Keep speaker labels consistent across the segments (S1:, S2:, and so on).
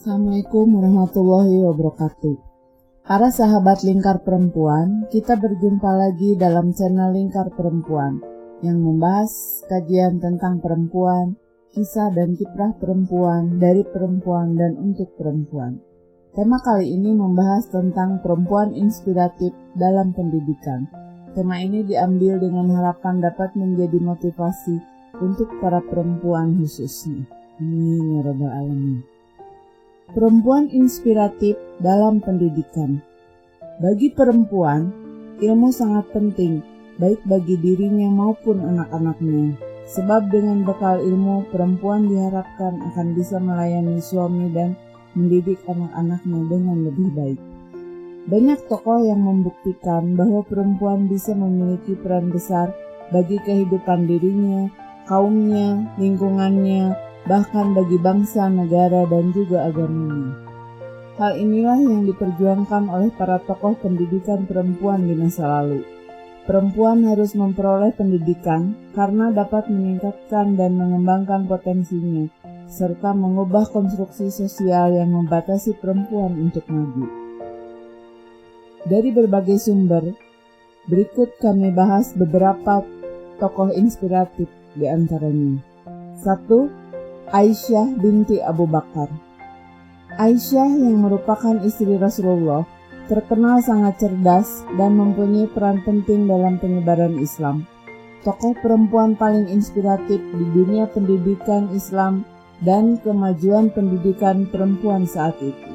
S1: Assalamualaikum warahmatullahi wabarakatuh. Para sahabat Lingkar Perempuan, kita berjumpa lagi dalam channel Lingkar Perempuan yang membahas kajian tentang perempuan, kisah dan kiprah perempuan dari perempuan dan untuk perempuan. Tema kali ini membahas tentang perempuan inspiratif dalam pendidikan. Tema ini diambil dengan harapan dapat menjadi motivasi untuk para perempuan khususnya. Amin ya rabbal alamin. Perempuan inspiratif dalam pendidikan. Bagi perempuan, ilmu sangat penting, baik bagi dirinya maupun anak-anaknya. Sebab dengan bekal ilmu, perempuan diharapkan akan bisa melayani suami dan mendidik anak-anaknya dengan lebih baik. Banyak tokoh yang membuktikan bahwa perempuan bisa memiliki peran besar bagi kehidupan dirinya, kaumnya, lingkungannya, bahkan bagi bangsa, negara, dan juga agamanya. Hal inilah yang diperjuangkan oleh para tokoh pendidikan perempuan di masa lalu. Perempuan harus memperoleh pendidikan karena dapat meningkatkan dan mengembangkan potensinya, serta mengubah konstruksi sosial yang membatasi perempuan untuk maju. Dari berbagai sumber, berikut kami bahas beberapa tokoh inspiratif di antaranya. 1. Aisyah binti Abu Bakar. Aisyah yang merupakan istri Rasulullah terkenal sangat cerdas dan mempunyai peran penting dalam penyebaran Islam. Tokoh perempuan paling inspiratif di dunia pendidikan Islam dan kemajuan pendidikan perempuan saat itu.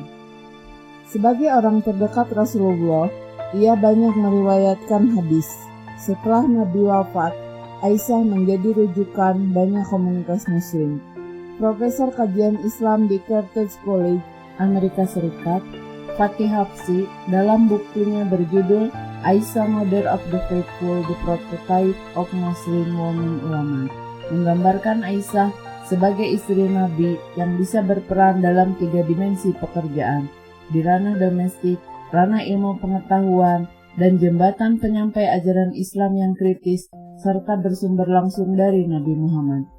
S1: Sebagai orang terdekat Rasulullah, ia banyak meriwayatkan hadis. Setelah Nabi wafat, Aisyah menjadi rujukan banyak komunitas muslim. Profesor kajian Islam di Carthage College, Amerika Serikat, Fatih Hafsi, dalam bukunya berjudul Aisyah Mother of the Faithful, The Prototype of Muslim Women Ulama, menggambarkan Aisyah sebagai istri Nabi yang bisa berperan dalam 3 dimensi pekerjaan, di ranah domestik, ranah ilmu pengetahuan, dan jembatan penyampai ajaran Islam yang kritis, serta bersumber langsung dari Nabi Muhammad.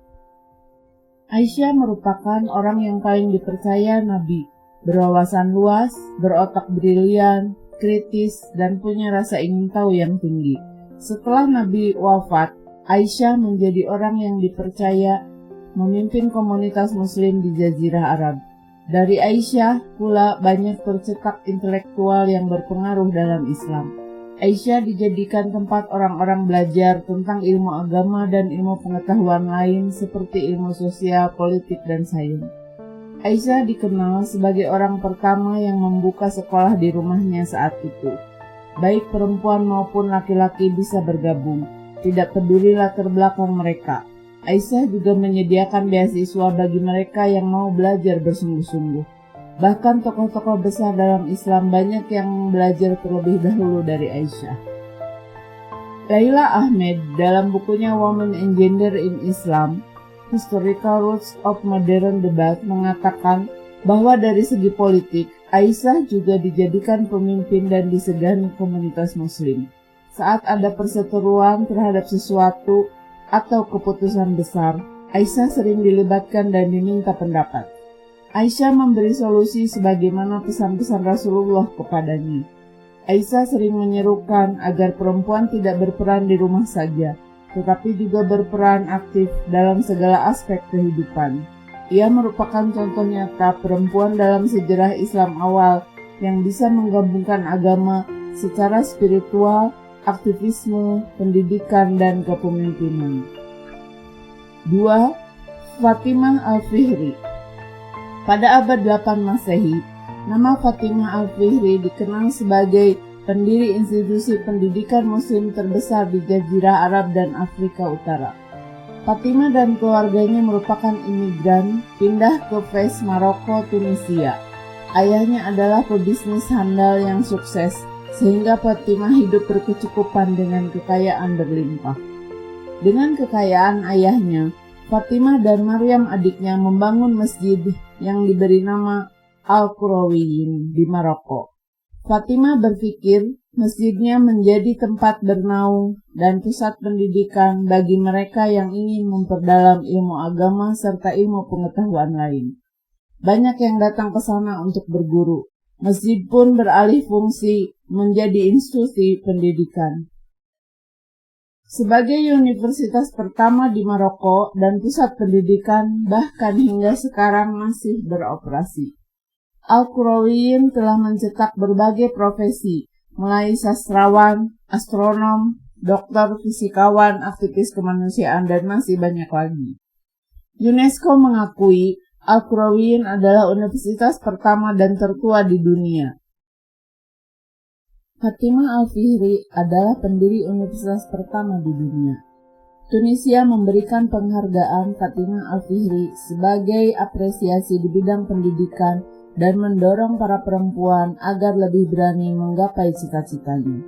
S1: Aisyah merupakan orang yang paling dipercaya Nabi, berwawasan luas, berotak brilian, kritis, dan punya rasa ingin tahu yang tinggi. Setelah Nabi wafat, Aisyah menjadi orang yang dipercaya memimpin komunitas muslim di Jazirah Arab. Dari Aisyah pula banyak tercetak intelektual yang berpengaruh dalam Islam. Aisyah dijadikan tempat orang-orang belajar tentang ilmu agama dan ilmu pengetahuan lain seperti ilmu sosial, politik, dan sains. Aisyah dikenal sebagai orang pertama yang membuka sekolah di rumahnya saat itu. Baik perempuan maupun laki-laki bisa bergabung, tidak peduli latar belakang mereka. Aisyah juga menyediakan beasiswa bagi mereka yang mau belajar bersungguh-sungguh. Bahkan tokoh-tokoh besar dalam Islam banyak yang belajar terlebih dahulu dari Aisyah. Laila Ahmed dalam bukunya Women and Gender in Islam, Historical Roots of Modern Debate mengatakan bahwa dari segi politik, Aisyah juga dijadikan pemimpin dan disegani komunitas muslim. Saat ada perseteruan terhadap sesuatu atau keputusan besar, Aisyah sering dilibatkan dan diminta pendapat. Aisyah memberi solusi sebagaimana pesan-pesan Rasulullah kepadanya. Aisyah sering menyerukan agar perempuan tidak berperan di rumah saja, tetapi juga berperan aktif dalam segala aspek kehidupan. Ia merupakan contoh nyata perempuan dalam sejarah Islam awal yang bisa menggabungkan agama secara spiritual, aktivisme, pendidikan, dan kepemimpinan. 2. Fatimah Al-Fihri. Pada abad 8 Masehi, nama Fatimah Al-Fihri dikenal sebagai pendiri institusi pendidikan muslim terbesar di Jazirah Arab dan Afrika Utara. Fatimah dan keluarganya merupakan imigran pindah ke Fez, Maroko, Tunisia. Ayahnya adalah pebisnis handal yang sukses, sehingga Fatimah hidup berkecukupan dengan kekayaan berlimpah. Dengan kekayaan ayahnya, Fatimah dan Maryam adiknya membangun masjid yang diberi nama Al-Qurawiyin di Maroko. Fatimah berpikir masjidnya menjadi tempat bernaung dan pusat pendidikan bagi mereka yang ingin memperdalam ilmu agama serta ilmu pengetahuan lain. Banyak yang datang ke sana untuk berguru. Masjid pun beralih fungsi menjadi institusi pendidikan. Sebagai universitas pertama di Maroko dan pusat pendidikan, bahkan hingga sekarang masih beroperasi. Al-Qurawiyyin telah mencetak berbagai profesi, mulai sastrawan, astronom, dokter, fisikawan, aktivis kemanusiaan, dan masih banyak lagi. UNESCO mengakui Al-Qurawiyyin adalah universitas pertama dan tertua di dunia. Fatimah Al-Fihri adalah pendiri universitas pertama di dunia. Tunisia memberikan penghargaan Fatimah Al-Fihri sebagai apresiasi di bidang pendidikan dan mendorong para perempuan agar lebih berani menggapai cita-citanya.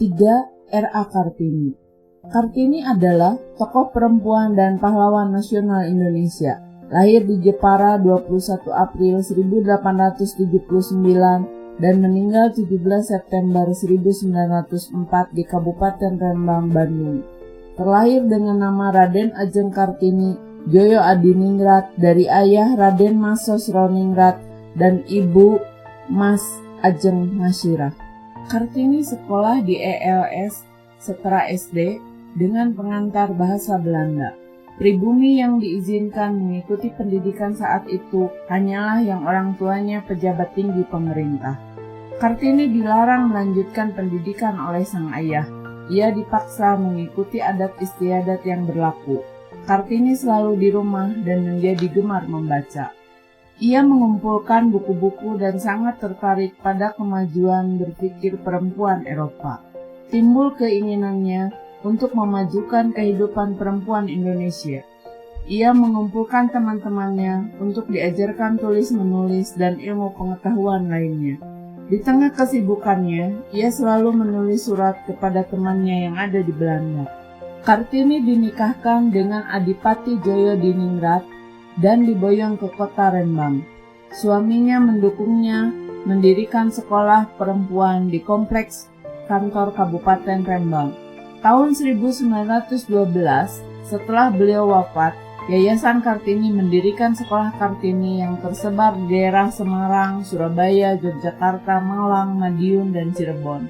S1: 3. R.A. Kartini. Kartini adalah tokoh perempuan dan pahlawan nasional Indonesia. Lahir di Jepara 21 April 1879 dan meninggal 17 September 1904 di Kabupaten Rembang, Bandung. Terlahir dengan nama Raden Ajeng Kartini Joyo Adiningrat dari ayah Raden Mas Sosroningrat dan ibu Mas Ajeng Masyirah. Kartini sekolah di ELS Setara SD dengan pengantar bahasa Belanda. Pribumi yang diizinkan mengikuti pendidikan saat itu hanyalah yang orang tuanya pejabat tinggi pemerintah. Kartini dilarang melanjutkan pendidikan oleh sang ayah. Ia dipaksa mengikuti adat istiadat yang berlaku. Kartini selalu di rumah dan menjadi gemar membaca. Ia mengumpulkan buku-buku dan sangat tertarik pada kemajuan berpikir perempuan Eropa. Timbul keinginannya untuk memajukan kehidupan perempuan Indonesia. Ia mengumpulkan teman-temannya untuk diajarkan tulis-menulis dan ilmu pengetahuan lainnya. Di tengah kesibukannya, ia selalu menulis surat kepada temannya yang ada di Belanda. Kartini dinikahkan dengan Adipati Joyo Diningrat dan diboyong ke kota Rembang. Suaminya mendukungnya mendirikan sekolah perempuan di kompleks kantor Kabupaten Rembang. Tahun 1912, setelah beliau wafat, Yayasan Kartini mendirikan sekolah Kartini yang tersebar di daerah Semarang, Surabaya, Yogyakarta, Malang, Madiun, dan Cirebon.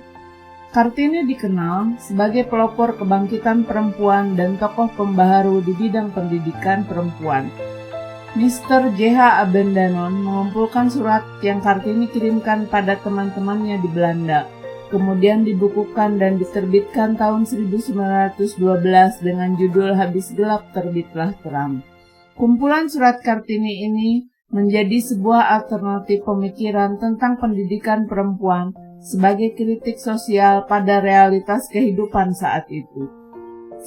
S1: Kartini dikenal sebagai pelopor kebangkitan perempuan dan tokoh pembaharu di bidang pendidikan perempuan. Mr. J.H. Abendanon mengumpulkan surat yang Kartini kirimkan pada teman-temannya di Belanda. Kemudian dibukukan dan diterbitkan tahun 1912 dengan judul Habis Gelap Terbitlah Terang. Kumpulan surat Kartini ini menjadi sebuah alternatif pemikiran tentang pendidikan perempuan sebagai kritik sosial pada realitas kehidupan saat itu.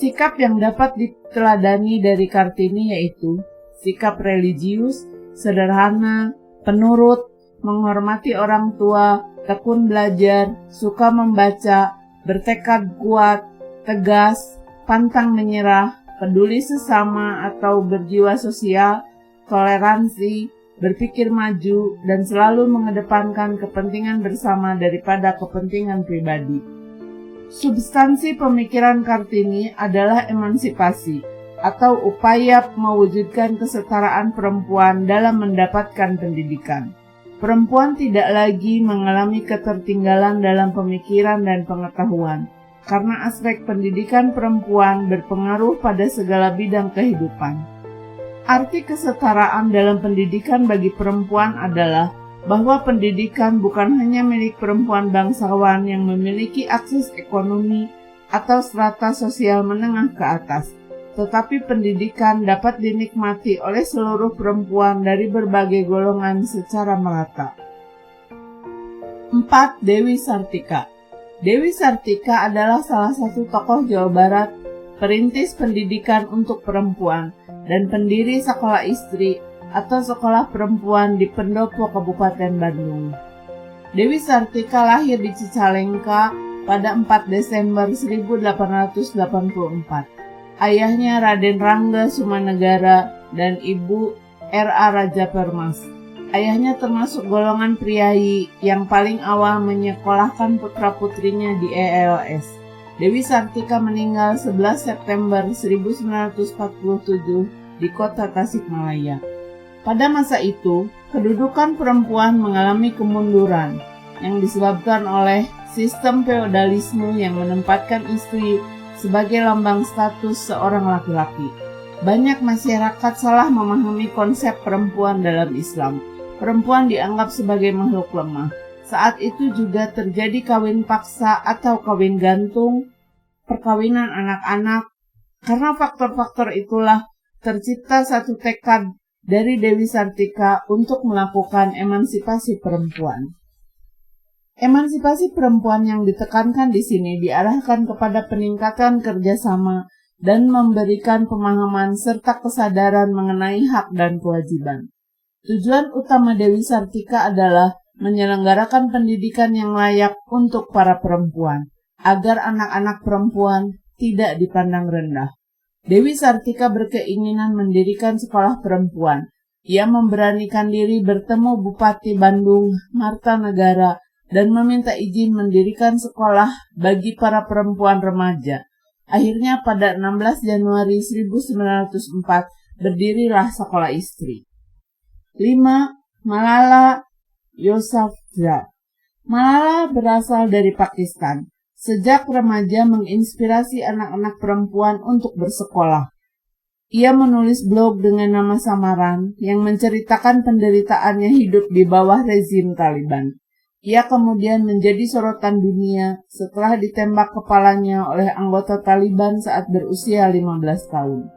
S1: Sikap yang dapat diteladani dari Kartini yaitu sikap religius, sederhana, penurut, menghormati orang tua, tekun belajar, suka membaca, bertekad kuat, tegas, pantang menyerah, peduli sesama atau berjiwa sosial, toleransi, berpikir maju, dan selalu mengedepankan kepentingan bersama daripada kepentingan pribadi. Substansi pemikiran Kartini adalah emansipasi, atau upaya mewujudkan kesetaraan perempuan dalam mendapatkan pendidikan. Perempuan tidak lagi mengalami ketertinggalan dalam pemikiran dan pengetahuan, karena aspek pendidikan perempuan berpengaruh pada segala bidang kehidupan. Arti kesetaraan dalam pendidikan bagi perempuan adalah bahwa pendidikan bukan hanya milik perempuan bangsawan yang memiliki akses ekonomi atau strata sosial menengah ke atas, tetapi pendidikan dapat dinikmati oleh seluruh perempuan dari berbagai golongan secara merata. 4. Dewi Sartika. Dewi Sartika adalah salah satu tokoh Jawa Barat, perintis pendidikan untuk perempuan, dan pendiri sekolah istri atau sekolah perempuan di Pendopo, Kabupaten Bandung. Dewi Sartika lahir di Cicalengka pada 4 Desember 1884. Ayahnya Raden Rangga Sumanegara dan ibu R.A. Raja Permas. Ayahnya termasuk golongan priayi yang paling awal menyekolahkan putra-putrinya di ELS. Dewi Sartika meninggal 11 September 1947 di kota Tasikmalaya. Pada masa itu, kedudukan perempuan mengalami kemunduran yang disebabkan oleh sistem feodalisme yang menempatkan istri sebagai lambang status seorang laki-laki. Banyak masyarakat salah memahami konsep perempuan dalam Islam. Perempuan dianggap sebagai makhluk lemah. Saat itu juga terjadi kawin paksa atau kawin gantung, perkawinan anak-anak. Karena faktor-faktor itulah tercipta satu tekad dari Dewi Sartika untuk melakukan emansipasi perempuan. Emansipasi perempuan yang ditekankan di sini diarahkan kepada peningkatan kerjasama dan memberikan pemahaman serta kesadaran mengenai hak dan kewajiban. Tujuan utama Dewi Sartika adalah menyelenggarakan pendidikan yang layak untuk para perempuan, agar anak-anak perempuan tidak dipandang rendah. Dewi Sartika berkeinginan mendirikan sekolah perempuan. Ia memberanikan diri bertemu Bupati Bandung, Martanegara, dan meminta izin mendirikan sekolah bagi para perempuan remaja. Akhirnya pada 16 Januari 1904 berdirilah sekolah istri. 5. Malala Yousafzai. Malala berasal dari Pakistan. Sejak remaja menginspirasi anak-anak perempuan untuk bersekolah. Ia menulis blog dengan nama samaran yang menceritakan penderitaannya hidup di bawah rezim Taliban. Ia kemudian menjadi sorotan dunia setelah ditembak kepalanya oleh anggota Taliban saat berusia 15 tahun.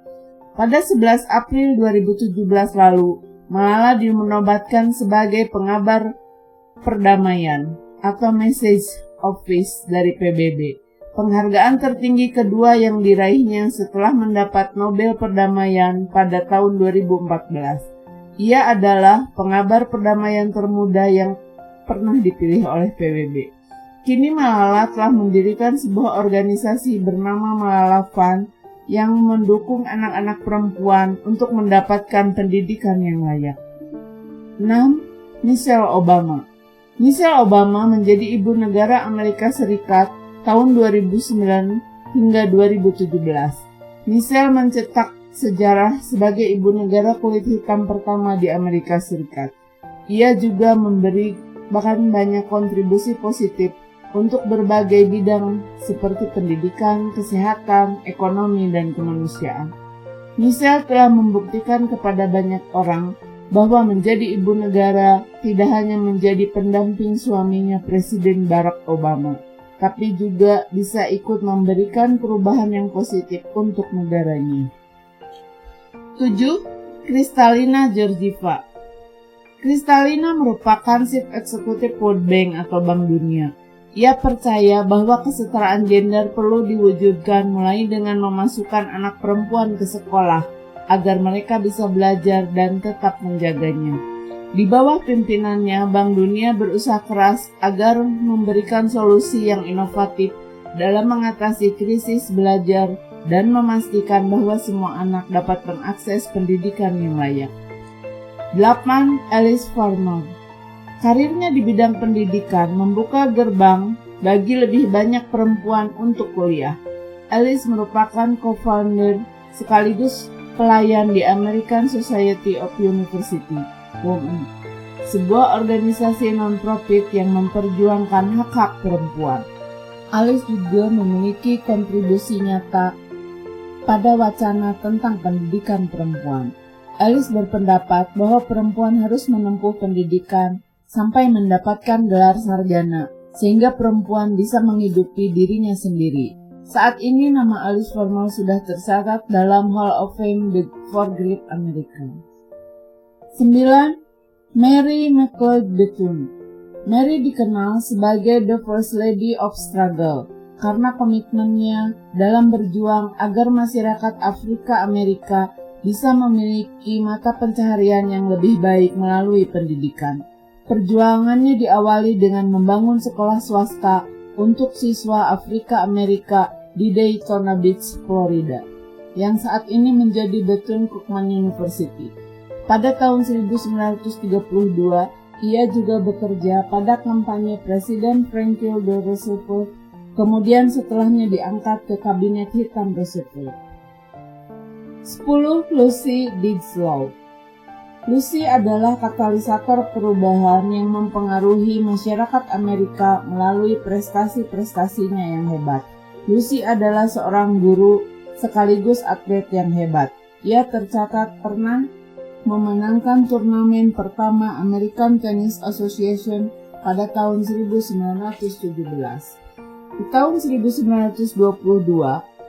S1: Pada 11 April 2017 lalu, Malala dinobatkan sebagai pengabar perdamaian atau Message Office dari PBB. Penghargaan tertinggi kedua yang diraihnya setelah mendapat Nobel Perdamaian pada tahun 2014. Ia adalah pengabar perdamaian termuda yang pernah dipilih oleh PBB. Kini Malala telah mendirikan sebuah organisasi bernama Malala Fund yang mendukung anak-anak perempuan untuk mendapatkan pendidikan yang layak. 6. Michelle Obama. Michelle Obama menjadi ibu negara Amerika Serikat tahun 2009 hingga 2017. Michelle mencetak sejarah sebagai ibu negara kulit hitam pertama di Amerika Serikat. Ia juga memberi banyak kontribusi positif untuk berbagai bidang seperti pendidikan, kesehatan, ekonomi, dan kemanusiaan. Michelle telah membuktikan kepada banyak orang bahwa menjadi ibu negara tidak hanya menjadi pendamping suaminya Presiden Barack Obama, tapi juga bisa ikut memberikan perubahan yang positif untuk negaranya. 7. Kristalina Georgieva. Kristalina merupakan Chief Executive World Bank atau Bank Dunia. Ia percaya bahwa kesetaraan gender perlu diwujudkan mulai dengan memasukkan anak perempuan ke sekolah, agar mereka bisa belajar dan tetap menjaganya. Di bawah pimpinannya, Bank Dunia berusaha keras agar memberikan solusi yang inovatif dalam mengatasi krisis belajar dan memastikan bahwa semua anak dapat mengakses pendidikan yang layak. 8. Alice Farmer. Karirnya di bidang pendidikan membuka gerbang bagi lebih banyak perempuan untuk kuliah. Alice merupakan co-founder sekaligus pelayan di American Society of University, (WOMU), sebuah organisasi non-profit yang memperjuangkan hak-hak perempuan. Alice juga memiliki kontribusi nyata pada wacana tentang pendidikan perempuan. Alice berpendapat bahwa perempuan harus menempuh pendidikan sampai mendapatkan gelar sarjana, sehingga perempuan bisa menghidupi dirinya sendiri. Saat ini nama Alice Farmer sudah tercatat dalam Hall of Fame for Great America. 9. Mary McLeod Bethune. Mary dikenal sebagai The First Lady of Struggle karena komitmennya dalam berjuang agar masyarakat Afrika Amerika bisa memiliki mata pencaharian yang lebih baik melalui pendidikan. Perjuangannya diawali dengan membangun sekolah swasta untuk siswa Afrika Amerika di Daytona Beach, Florida, yang saat ini menjadi Bethune-Cookman University. Pada tahun 1932, ia juga bekerja pada kampanye Presiden Franklin D. Roosevelt, kemudian setelahnya diangkat ke Kabinet Hitam Roosevelt. 10. Lucy Didlow. Lucy adalah katalisator perubahan yang mempengaruhi masyarakat Amerika melalui prestasi-prestasinya yang hebat. Lucy adalah seorang guru sekaligus atlet yang hebat. Ia tercatat pernah memenangkan turnamen pertama American Tennis Association pada tahun 1917. Di tahun 1922,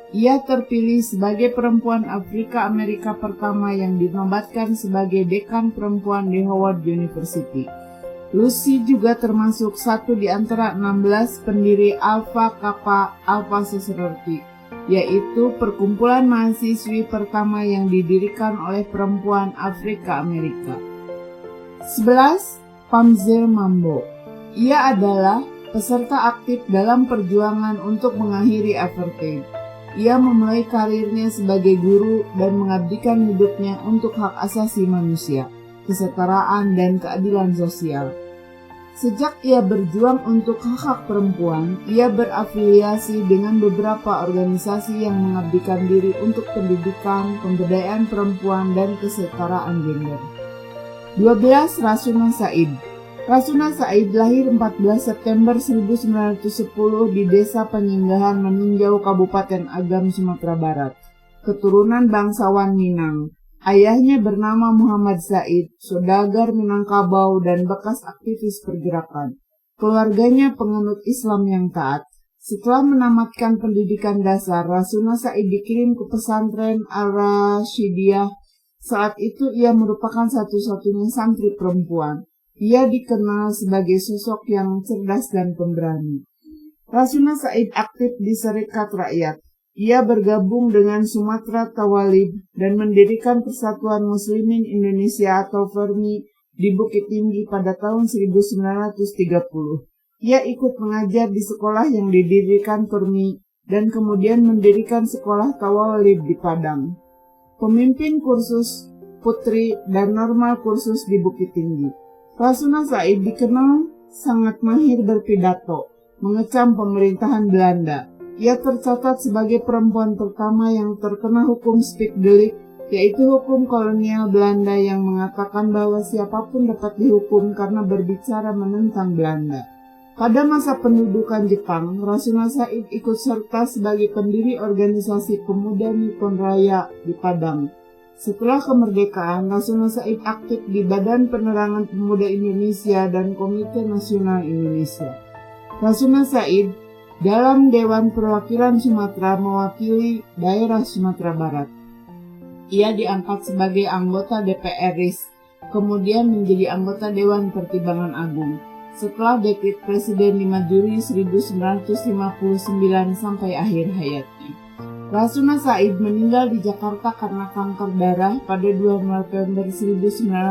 S1: ia terpilih sebagai perempuan Afrika Amerika pertama yang dinobatkan sebagai dekan perempuan di Howard University. Lucy juga termasuk satu di antara 16 pendiri Alpha Kappa Alpha Sorority, yaitu perkumpulan mahasiswi pertama yang didirikan oleh perempuan Afrika Amerika. 11. Pamzile Mambo. Ia adalah peserta aktif dalam perjuangan untuk mengakhiri apartheid. Ia memulai karirnya sebagai guru dan mengabdikan hidupnya untuk hak asasi manusia, kesetaraan, dan keadilan sosial. Sejak ia berjuang untuk hak-hak perempuan, ia berafiliasi dengan beberapa organisasi yang mengabdikan diri untuk pendidikan, pemberdayaan perempuan, dan kesetaraan gender. 12. Rasuna Said. Rasuna Said lahir 14 September 1910 di Desa Penyinggahan Meninjau, Kabupaten Agam, Sumatera Barat. Keturunan bangsawan Minang. Ayahnya bernama Muhammad Said, saudagar Minangkabau dan bekas aktivis pergerakan. Keluarganya penganut Islam yang taat. Setelah menamatkan pendidikan dasar, Rasuna Said dikirim ke pesantren Ar-Rasyidiyah. Saat itu ia merupakan satu-satunya santri perempuan. Ia dikenal sebagai sosok yang cerdas dan pemberani. Rasuna Said aktif di Serikat Rakyat. Ia bergabung dengan Sumatera Tawalib dan mendirikan Persatuan Muslimin Indonesia atau PERMI di Bukit Tinggi pada tahun 1930. Ia ikut mengajar di sekolah yang didirikan PERMI dan kemudian mendirikan sekolah Tawalib di Padang. Pemimpin kursus putri dan normal kursus di Bukit Tinggi. Rasuna Said dikenal sangat mahir berpidato, mengecam pemerintahan Belanda. Ia tercatat sebagai perempuan pertama yang terkena hukum Spikdelic, yaitu hukum kolonial Belanda yang mengatakan bahwa siapapun dapat dihukum karena berbicara menentang Belanda. Pada masa pendudukan Jepang, Rasuna Said ikut serta sebagai pendiri organisasi pemuda Nippon Raya di Padang. Setelah kemerdekaan, Rasuna Said aktif di Badan Penerangan Pemuda Indonesia dan Komite Nasional Indonesia. Rasuna Said dalam Dewan Perwakilan Sumatera mewakili daerah Sumatera Barat. Ia diangkat sebagai anggota DPR RIS, kemudian menjadi anggota Dewan Pertimbangan Agung. Setelah dekret Presiden 5 Juli 1959 sampai akhir hayatnya. Rasuna Said meninggal di Jakarta karena kanker darah pada 2 November 1965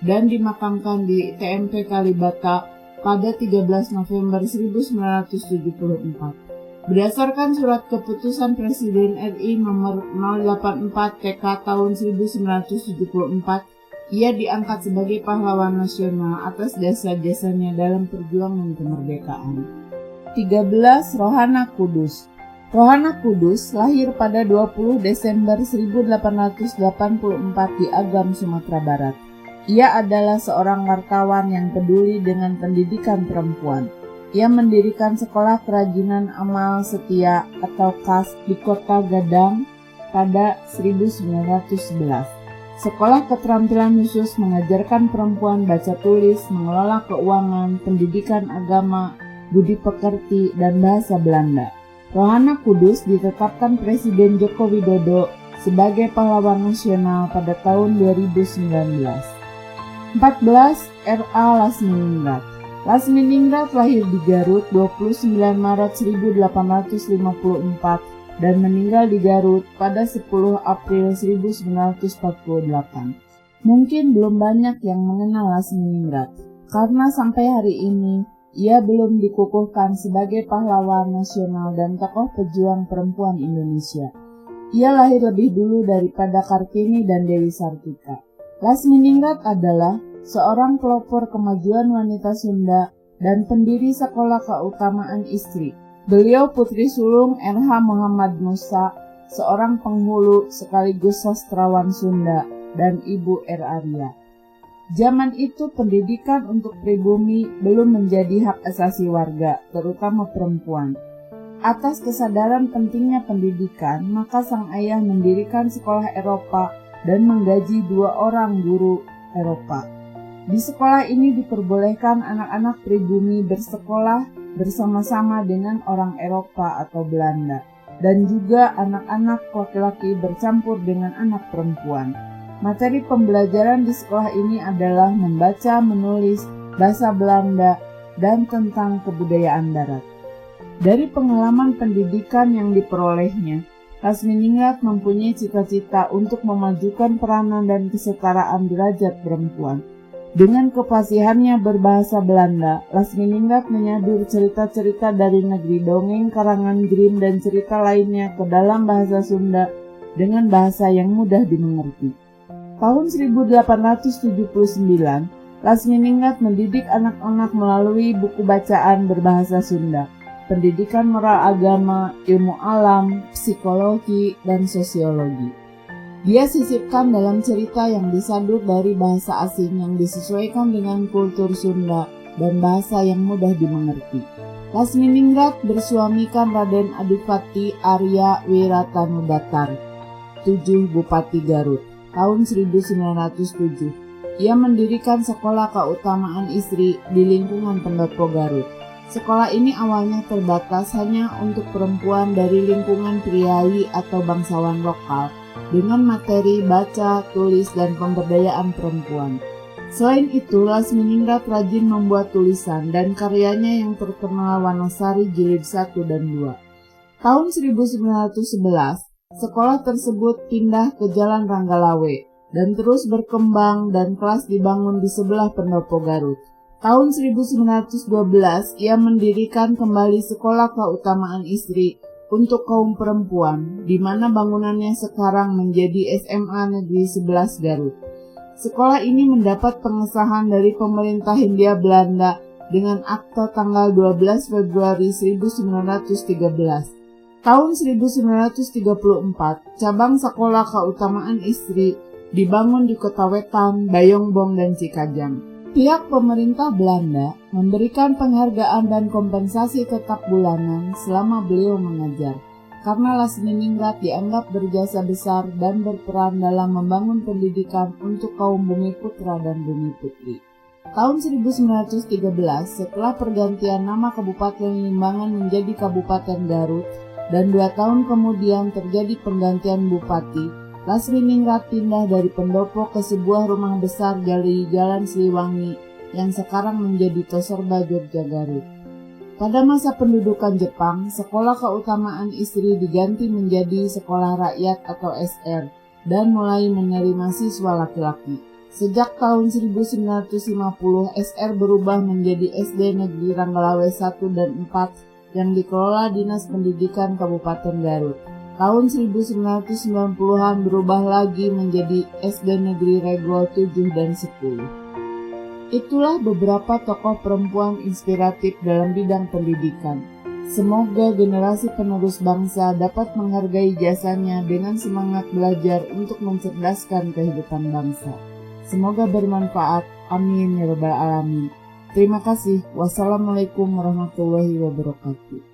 S1: dan dimakamkan di TMP Kalibata pada 13 November 1974. Berdasarkan surat keputusan Presiden RI nomor 084 TK tahun 1974, ia diangkat sebagai pahlawan nasional atas jasa-jasanya dalam perjuangan kemerdekaan. 13. Rohana Kudus. Rohana Kudus lahir pada 20 Desember 1884 di Agam, Sumatera Barat. Ia adalah seorang wartawan yang peduli dengan pendidikan perempuan. Ia mendirikan Sekolah Kerajinan Amal Setia atau KAS di Kota Gadang pada 1911. Sekolah keterampilan khusus mengajarkan perempuan baca tulis, mengelola keuangan, pendidikan agama, budi pekerti, dan bahasa Belanda. Rohana Kudus ditetapkan Presiden Joko Widodo sebagai pahlawan nasional pada tahun 2019. 14. R.A. Lasminingrat. Lasminingrat lahir di Garut 29 Maret 1854 dan meninggal di Garut pada 10 April 1948. Mungkin belum banyak yang mengenal Lasminingrat, karena sampai hari ini ia belum dikukuhkan sebagai pahlawan nasional dan tokoh pejuang perempuan Indonesia. Ia lahir lebih dulu daripada Kartini dan Dewi Sartika. Lasminingrat adalah seorang pelopor kemajuan wanita Sunda dan pendiri Sekolah Keutamaan Istri. Beliau putri sulung R.H. Muhammad Musa, seorang penghulu sekaligus sastrawan Sunda, dan Ibu R. Arya. Zaman itu pendidikan untuk pribumi belum menjadi hak asasi warga, terutama perempuan. Atas kesadaran pentingnya pendidikan, maka sang ayah mendirikan sekolah Eropa dan menggaji 2 orang guru Eropa. Di sekolah ini diperbolehkan anak-anak pribumi bersekolah bersama-sama dengan orang Eropa atau Belanda, dan juga anak-anak laki-laki bercampur dengan anak perempuan. Materi pembelajaran di sekolah ini adalah membaca, menulis, bahasa Belanda, dan tentang kebudayaan darat. Dari pengalaman pendidikan yang diperolehnya, Lasminingrat mempunyai cita-cita untuk memajukan peranan dan kesetaraan derajat perempuan. Dengan kefasihannya berbahasa Belanda, Lasminingrat menyadur cerita-cerita dari negeri dongeng karangan Grimm dan cerita lainnya ke dalam bahasa Sunda dengan bahasa yang mudah dimengerti. Tahun 1879, Lasminingrat mendidik anak-anak melalui buku bacaan berbahasa Sunda, pendidikan moral agama, ilmu alam, psikologi, dan sosiologi. Dia sisipkan dalam cerita yang disadur dari bahasa asing yang disesuaikan dengan kultur Sunda dan bahasa yang mudah dimengerti. Lasminingrat bersuamikan Raden Adipati Arya Wiratanudatar, 7 Bupati Garut, tahun 1907. Ia mendirikan sekolah keutamaan istri di lingkungan Pendopo Garut. Sekolah ini awalnya terbatas hanya untuk perempuan dari lingkungan priai atau bangsawan lokal, dengan materi baca, tulis, dan pemberdayaan perempuan. Selain itu, Lasminingrat rajin membuat tulisan dan karyanya yang terkenal Wanasari Jilid 1 dan 2. Tahun 1911, sekolah tersebut pindah ke Jalan Ranggalawe dan terus berkembang dan kelas dibangun di sebelah Pendopo Garut. Tahun 1912, ia mendirikan kembali sekolah keutamaan istri untuk kaum perempuan, di mana bangunannya sekarang menjadi SMA Negeri 11 Garut. Sekolah ini mendapat pengesahan dari pemerintah Hindia Belanda dengan akta tanggal 12 Februari 1913. Tahun 1934, cabang sekolah keutamaan istri dibangun di Kota Wetan, Bayongbong, dan Cikajang. Pihak pemerintah Belanda memberikan penghargaan dan kompensasi tetap bulanan selama beliau mengajar, karena Lasminingrat dianggap berjasa besar dan berperan dalam membangun pendidikan untuk kaum bumi putra dan bumi putri. Tahun 1913, setelah pergantian nama Kabupaten Limbangan menjadi Kabupaten Garut, dan 2 tahun kemudian terjadi penggantian bupati, Lasminingrat pindah dari pendopo ke sebuah rumah besar di Jalan Siliwangi yang sekarang menjadi Toserba, Jogja, Garut. Pada masa pendudukan Jepang, sekolah keutamaan istri diganti menjadi sekolah rakyat atau SR dan mulai menerima siswa laki-laki. Sejak tahun 1950, SR berubah menjadi SD Negeri Ranggalawe 1 dan 4 yang dikelola Dinas Pendidikan Kabupaten Garut. Tahun 1990-an berubah lagi menjadi SD Negeri Regol 7 dan 10. Itulah beberapa tokoh perempuan inspiratif dalam bidang pendidikan. Semoga generasi penerus bangsa dapat menghargai jasanya dengan semangat belajar untuk mencerdaskan kehidupan bangsa. Semoga bermanfaat. Amin ya rabbal alamin. Terima kasih. Wassalamualaikum warahmatullahi wabarakatuh.